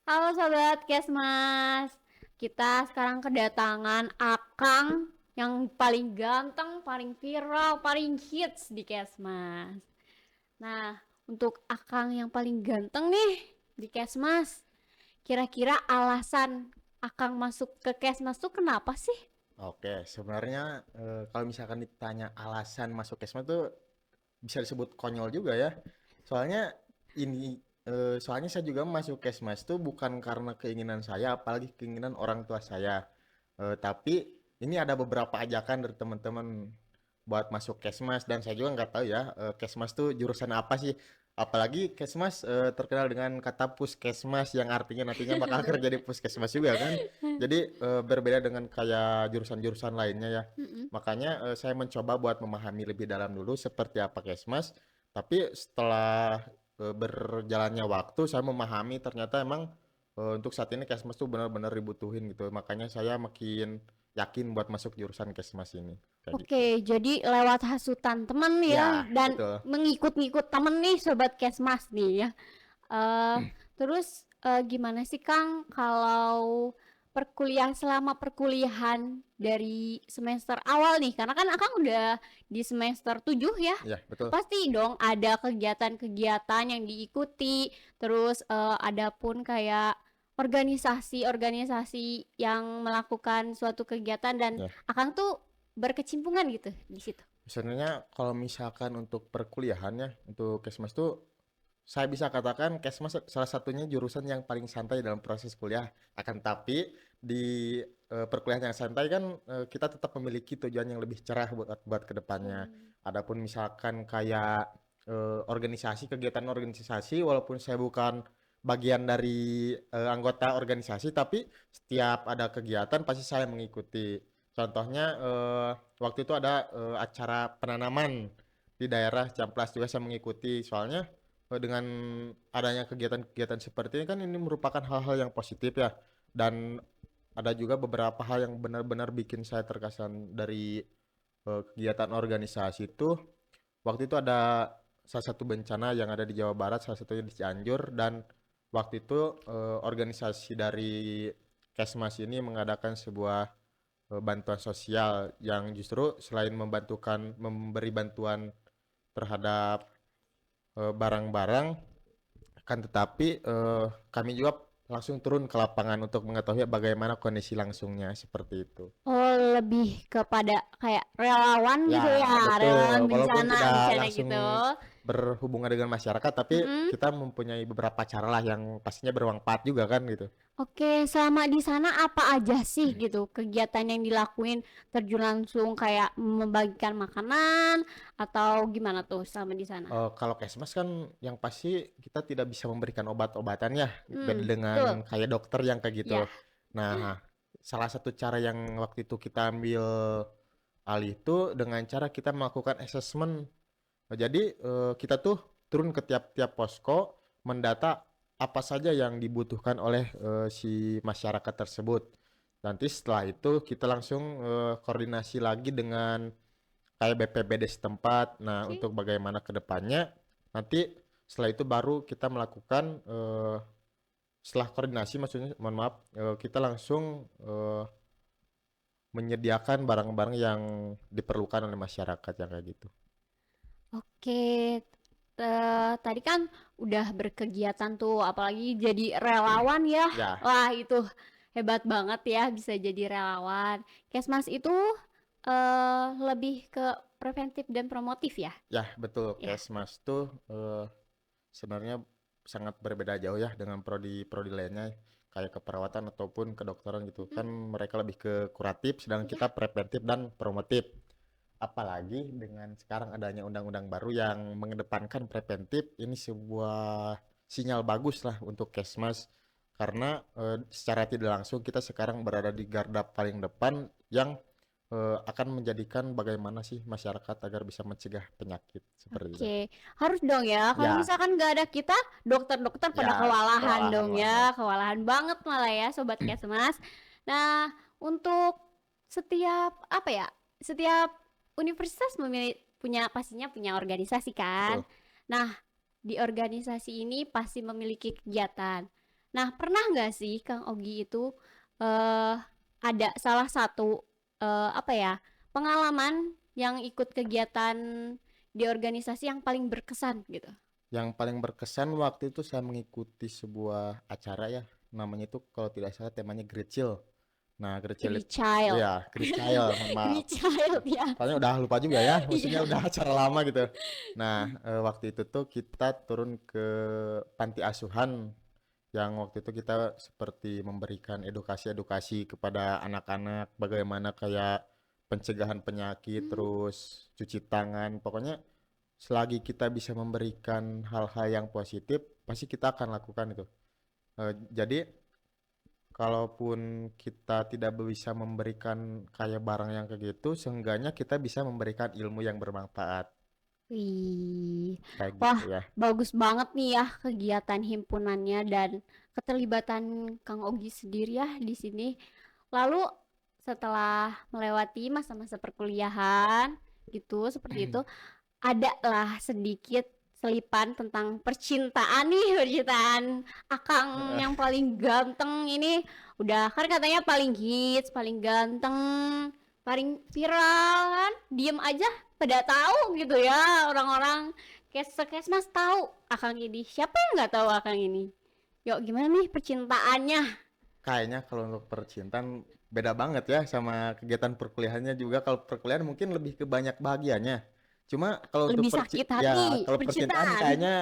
Halo Sobat Kesmas, kita sekarang kedatangan Akang yang paling ganteng, paling viral, paling hits di Kesmas. Nah, untuk Akang yang paling ganteng nih di Kesmas, kira-kira alasan Akang masuk ke Kesmas tuh kenapa sih? Oke, sebenarnya kalau misalkan ditanya alasan masuk Kesma tuh bisa disebut konyol juga ya. Soalnya ini soalnya saya juga masuk Kesmas tuh bukan karena keinginan saya, apalagi keinginan orang tua saya. Tapi ini ada beberapa ajakan dari teman-teman buat masuk Kesmas dan saya juga nggak tahu ya Kesmas tuh jurusan apa sih. Apalagi Kesmas terkenal dengan kata puskesmas yang artinya nantinya bakal kerja di puskesmas juga kan. Jadi berbeda dengan kayak jurusan-jurusan lainnya ya. Mm-mm. Makanya saya mencoba buat memahami lebih dalam dulu seperti apa Kesmas. Tapi setelah berjalannya waktu saya memahami ternyata emang untuk saat ini Kesmas tuh benar-benar dibutuhin gitu. Makanya saya makin yakin buat masuk jurusan Kesmas ini kayak gitu. Oke, jadi lewat hasutan temen ya Ya, dan betul. mengikut-ngikut temen nih Sobat Kesmas nih ya. Eh, terus gimana sih Kang kalau selama perkuliahan dari semester awal nih, karena kan Akang udah di semester 7 ya. Ya, betul. Pasti dong ada kegiatan-kegiatan yang diikuti, terus ada pun kayak organisasi-organisasi yang melakukan suatu kegiatan dan Ya. Akang tuh berkecimpungan gitu di situ. Sebenarnya kalau misalkan untuk perkuliahannya untuk Kesmas tuh saya bisa katakan Kesmas salah satunya jurusan yang paling santai dalam proses kuliah. Akan tapi di perkuliahan yang santai kan kita tetap memiliki tujuan yang lebih cerah buat kedepannya. Hmm. Adapun misalkan kayak organisasi, kegiatan organisasi, walaupun saya bukan bagian dari anggota organisasi, tapi setiap ada kegiatan pasti saya mengikuti. Contohnya waktu itu ada acara penanaman di daerah Ciamplas juga saya mengikuti. Soalnya dengan adanya kegiatan-kegiatan seperti ini kan ini merupakan hal-hal yang positif ya. Dan ada juga beberapa hal yang benar-benar bikin saya terkesan dari kegiatan organisasi itu. Waktu itu ada salah satu bencana yang ada di Jawa Barat, salah satunya di Cianjur dan waktu itu organisasi dari Kesmas ini mengadakan sebuah bantuan sosial yang justru selain memberi bantuan terhadap barang-barang, akan tetapi kami juga langsung turun ke lapangan untuk mengetahui bagaimana kondisi langsungnya seperti itu. Oh, lebih kepada kayak relawan Ya, gitu ya, relawan betul. Walaupun bencana, tidak bencana langsung gitu. berhubungan dengan masyarakat, tapi Mm-mm. kita mempunyai beberapa cara lah yang pastinya bermanfaat juga kan gitu. Oke, selama di sana apa aja sih gitu kegiatan yang dilakuin terjun langsung kayak membagikan makanan atau gimana tuh selama di sana? Kalau Kesmas kan yang pasti kita tidak bisa memberikan obat-obatan ya, beda dengan Betul. kayak dokter yang kayak gitu. Ya. Nah, salah satu cara yang waktu itu kita ambil alih itu dengan cara kita melakukan assessment. Jadi kita tuh turun ke tiap-tiap posko mendata apa saja yang dibutuhkan oleh si masyarakat tersebut. Nanti setelah itu kita langsung koordinasi lagi dengan kayak BPBD setempat. Nah, Oke. untuk bagaimana ke depannya, nanti setelah itu baru kita melakukan setelah koordinasi maksudnya, mohon maaf, kita langsung menyediakan barang-barang yang diperlukan oleh masyarakat yang kayak gitu. Oke. Tadi kan udah berkegiatan tuh, apalagi jadi relawan ya. Ya, Wah, itu hebat banget ya bisa jadi relawan. Kesmas itu lebih ke preventif dan promotif ya? ya betul. Ya. Kesmas tuh sebenarnya sangat berbeda jauh ya dengan prodi-prodi lainnya kayak keperawatan ataupun kedokteran gitu. Mm, Kan mereka lebih ke kuratif, sedangkan ya. kita preventif dan promotif. Apalagi dengan sekarang adanya undang-undang baru yang mengedepankan preventif, ini sebuah sinyal bagus lah untuk Kesmas karena secara tidak langsung kita sekarang berada di garda paling depan yang akan menjadikan bagaimana sih masyarakat agar bisa mencegah penyakit seperti itu. Oke, harus dong ya. Kalau Ya, misalkan nggak ada kita, dokter-dokter pada ya, kewalahan kewalahan dong lah ya. ya, kewalahan banget malah ya, sobat Kesmas. Nah, untuk setiap apa ya, setiap universitas punya pastinya punya organisasi kan. Betul. Nah, di organisasi ini pasti memiliki kegiatan. Nah, pernah nggak sih Kang Ogi itu eh ada salah satu apa ya, pengalaman yang ikut kegiatan di organisasi yang paling berkesan gitu? Yang paling berkesan waktu itu saya mengikuti sebuah acara ya, namanya itu kalau tidak salah temanya Great Chill. Nah, Great Chill Great itu Child. ya, Great Child, mohon maaf. Great Child ya. Soalnya udah lupa juga ya, maksudnya Iya. udah acara lama gitu. Nah, waktu itu tuh kita turun ke panti asuhan yang waktu itu kita seperti memberikan edukasi-edukasi kepada anak-anak bagaimana kayak pencegahan penyakit, Hmm. terus cuci tangan, pokoknya selagi kita bisa memberikan hal-hal yang positif, pasti kita akan lakukan itu. Jadi, kalaupun kita tidak bisa memberikan kayak barang yang kayak gitu, seenggaknya kita bisa memberikan ilmu yang bermanfaat. Wih, Kayak gitu wah ya. bagus banget nih ya kegiatan himpunannya dan keterlibatan Kang Ogi sendiri ya di sini. Lalu setelah melewati masa-masa perkuliahan gitu seperti itu, ada lah sedikit selipan tentang percintaan nih, percintaan Akang yang paling ganteng ini udah kan katanya paling hits, paling ganteng, paling viral kan, diem aja pada tahu gitu ya orang-orang Kesmas tahu Akang ini. Siapa yang nggak tahu Akang ini? Yuk gimana nih percintaannya? Kayaknya kalau untuk percintaan beda banget ya sama kegiatan perkuliahannya juga. Kalau perkuliahan mungkin lebih ke banyak bahagianya. Cuma kalau untuk Lebih sakit ya hati kalau percintaan percintaan. kayaknya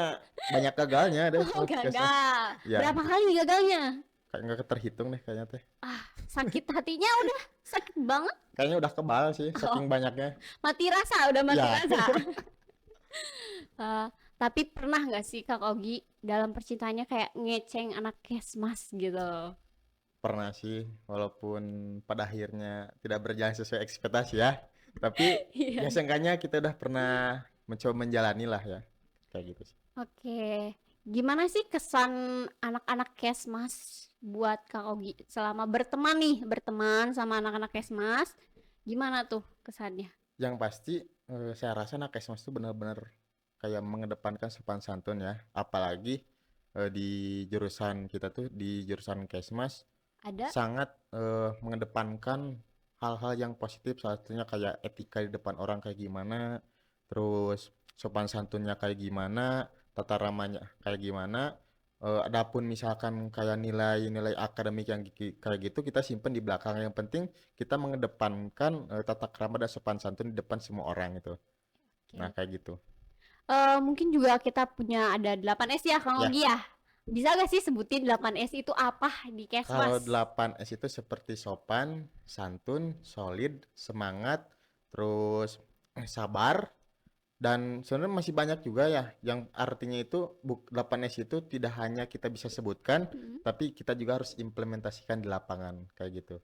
banyak gagalnya deh Oh kalau Kesmas. gagal. Ya, Berapa kali gagalnya? kayak nggak terhitung deh kayaknya teh. Ah, sakit hatinya udah sakit banget. Kayaknya udah kebal sih Oh, saking banyaknya. mati rasa, udah mati Ya, rasa. Eh, tapi pernah nggak sih Kak Ogi dalam percintaannya kayak ngeceng anak Kesmas gitu? pernah sih, walaupun pada akhirnya tidak berjalan sesuai ekspektasi ya. Tapi ya Iya. seenggaknya kita udah pernah mencoba menjalani lah ya. Kayak gitu sih. Oke. Gimana sih kesan anak-anak Kesmas buat Kak Ogi selama berteman nih, berteman sama anak-anak Kesmas? Gimana tuh kesannya? Yang pasti saya rasa anak Kesmas itu benar-benar kayak mengedepankan sopan santun ya. Apalagi di jurusan kita tuh di jurusan Kesmas Ada? sangat mengedepankan hal-hal yang positif, salah satunya kayak etika di depan orang kayak gimana, terus sopan santunnya kayak gimana, tata ramanya kayak gimana. Adapun misalkan kayak nilai-nilai akademik yang kayak gitu kita simpen di belakang. Yang penting kita mengedepankan tata krama dan sopan santun di depan semua orang itu. Nah, Oke. kayak gitu. Mungkin juga kita punya ada 8 S ya Kang Ya, Ogi ya. Bisa gak sih sebutin 8 S itu apa di kalau Kesmas? 8S itu seperti sopan, santun, solid, semangat, terus sabar, dan sebenarnya masih banyak juga ya yang artinya itu 8S itu tidak hanya kita bisa sebutkan, Hmm. tapi kita juga harus implementasikan di lapangan kayak gitu.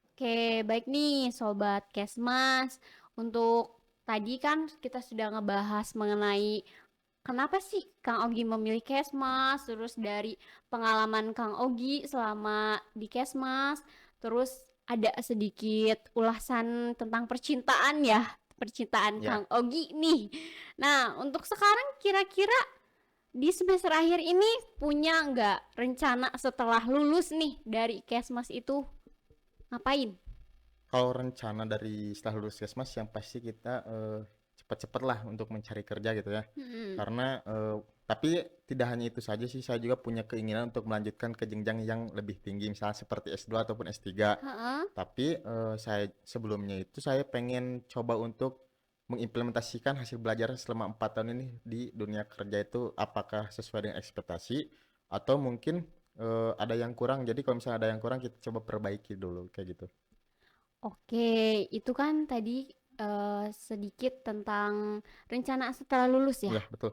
Oke, baik nih Sobat Kesmas. Untuk tadi kan kita sudah ngebahas mengenai kenapa sih Kang Ogi memilih Kesmas, terus dari pengalaman Kang Ogi selama di Kesmas, terus ada sedikit ulasan tentang percintaan ya, percintaan Ya, Kang Ogi nih. Nah, untuk sekarang kira-kira di semester akhir ini punya nggak rencana setelah lulus nih dari Kesmas itu ngapain? kalau rencana dari setelah lulus Kesmas yang pasti kita cepat-cepat lah untuk mencari kerja gitu ya. Hmm. Karena tapi tidak hanya itu saja sih, saya juga punya keinginan untuk melanjutkan ke jenjang yang lebih tinggi, misalnya seperti S2 ataupun S3. Heeh. Tapi saya sebelumnya itu saya pengen coba untuk mengimplementasikan hasil belajar selama 4 tahun ini di dunia kerja itu apakah sesuai dengan ekspektasi atau mungkin ada yang kurang. Jadi kalau misalnya ada yang kurang kita coba perbaiki dulu kayak gitu. Oke, itu kan tadi sedikit tentang rencana setelah lulus ya. Ya, betul.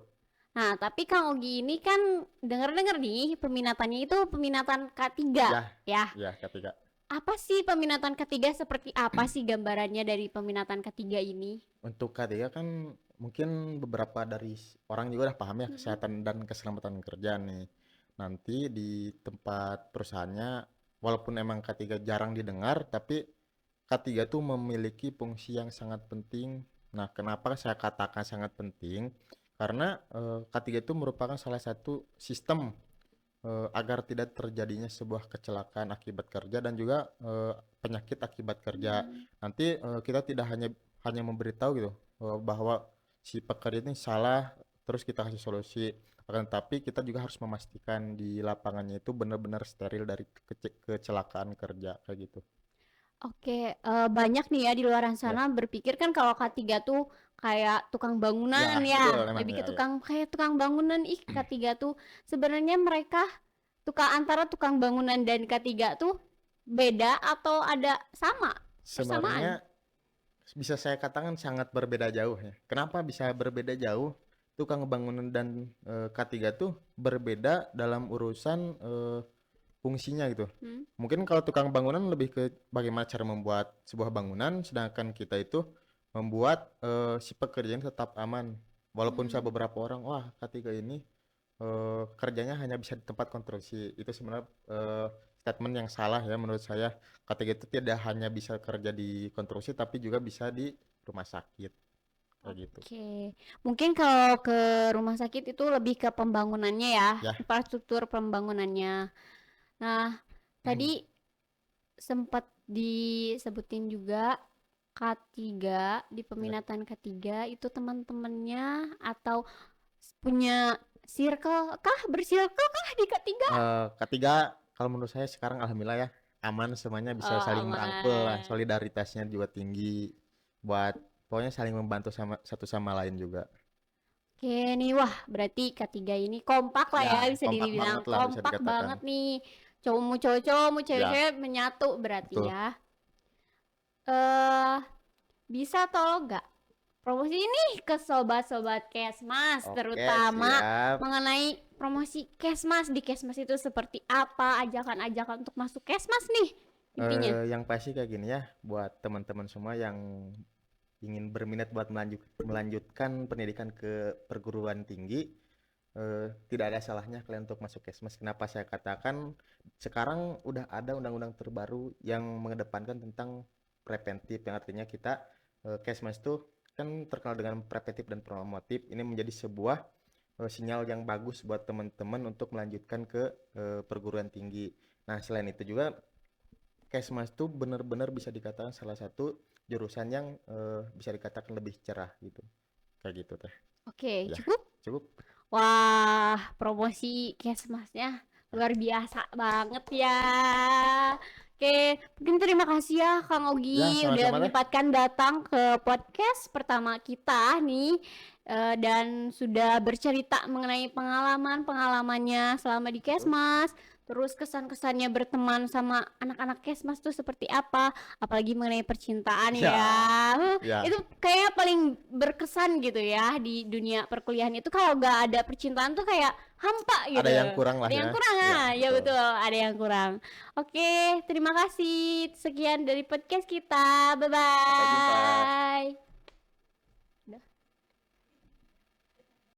Nah, tapi Kang Ogi ini kan denger-denger nih peminatannya itu peminatan K3 Ya, ya. ya ketiga. Apa sih peminatan ketiga, seperti apa sih gambarannya dari peminatan ketiga ini? Untuk K3 kan mungkin beberapa dari orang juga udah paham ya Mm-mm. kesehatan dan keselamatan kerja nih. Nanti di tempat perusahaannya walaupun emang K3 jarang didengar tapi K3 tuh memiliki fungsi yang sangat penting. Nah, kenapa saya katakan sangat penting? Karena K3 itu merupakan salah satu sistem agar tidak terjadinya sebuah kecelakaan akibat kerja dan juga penyakit akibat kerja. Hmm. Nanti kita tidak hanya hanya memberitahu gitu bahwa si pekerja ini salah, terus kita kasih solusi. Akan tapi kita juga harus memastikan di lapangannya itu benar-benar steril dari kecelakaan kerja kayak gitu. Oke, banyak nih ya di luaran Ya, sana berpikir kan kalau K3 tuh kayak tukang ya bangunan betul ya, memang lebih ke ya, ya. kayak tukang bangunan. Ih, K3 tuh sebenarnya mereka antara tukang bangunan dan K3 tuh beda atau ada sama, persamaan? Sebenarnya bisa saya katakan sangat berbeda jauh ya. Kenapa bisa berbeda jauh? Tukang bangunan dan K3 tuh berbeda dalam urusan fungsinya gitu. Hmm? Mungkin kalau tukang bangunan lebih ke bagaimana cara membuat sebuah bangunan, sedangkan kita itu membuat si pekerjaan tetap aman. Walaupun saya Hmm. beberapa orang, wah K3 ini kerjanya hanya bisa di tempat konstruksi. Itu sebenarnya statement yang salah ya menurut saya. K3 itu tidak hanya bisa kerja di konstruksi, tapi juga bisa di rumah sakit kayak gitu. Oke, mungkin kalau ke rumah sakit itu lebih ke pembangunannya ya, Ya, infrastruktur pembangunannya. Nah, tadi sempat disebutin juga K3, di ya. peminatan K3 itu teman-temannya atau punya circle kah, bersirkel kah di K3? Ketiga, kalau menurut saya sekarang alhamdulillah ya aman, semuanya bisa Oh, saling merangkul lah, aman. solidaritasnya juga tinggi buat pokoknya saling membantu sama satu sama lain juga. Oke nih, wah berarti K3 ini kompak lah Ya, ya, bisa kompak dibilang banget lah bisa kompak dikatakan. banget nih. Cowok mau Ya, cewek-cewek menyatu berarti betul. ya. Eh, bisa tolong nggak promosi ini ke sobat-sobat Kesmas, Oke, terutama siap. mengenai promosi Kesmas, di Kesmas itu seperti apa, ajakan-ajakan untuk masuk Kesmas nih intinya. Yang pasti kayak gini ya, buat teman-teman semua yang ingin berminat buat melanjutkan pendidikan ke perguruan tinggi, tidak ada salahnya kalian untuk masuk Kesmas. Kenapa saya katakan sekarang udah ada undang-undang terbaru yang mengedepankan tentang preventif, yang artinya kita Kesmas itu kan terkenal dengan preventif dan promotif. Ini menjadi sebuah sinyal yang bagus buat teman-teman untuk melanjutkan ke perguruan tinggi. Nah, selain itu juga Kesmas itu benar-benar bisa dikatakan salah satu jurusan yang bisa dikatakan lebih cerah gitu. Kayak gitu teh. Oke, Ya, cukup. cukup. Wah, promosi Kesmasnya luar biasa banget ya. Oke, mungkin terima kasih ya Kang Ya, Ogi udah sama-sama teh. menyempatkan datang ke podcast pertama kita nih, dan sudah bercerita mengenai pengalamannya selama di Betul. Kesmas, terus kesan-kesannya berteman sama anak-anak Kesmas tuh seperti apa, apalagi mengenai percintaan Ya, ya. ya. Itu kayak paling berkesan gitu ya di dunia perkuliahan itu, kalau gak ada percintaan tuh kayak hampa Ada gitu, yang kurang lah ada yang ya. kurang Ya, ya, betul. betul, ada yang kurang. Oke, terima kasih, sekian dari podcast kita, bye Sampai jumpa. bye.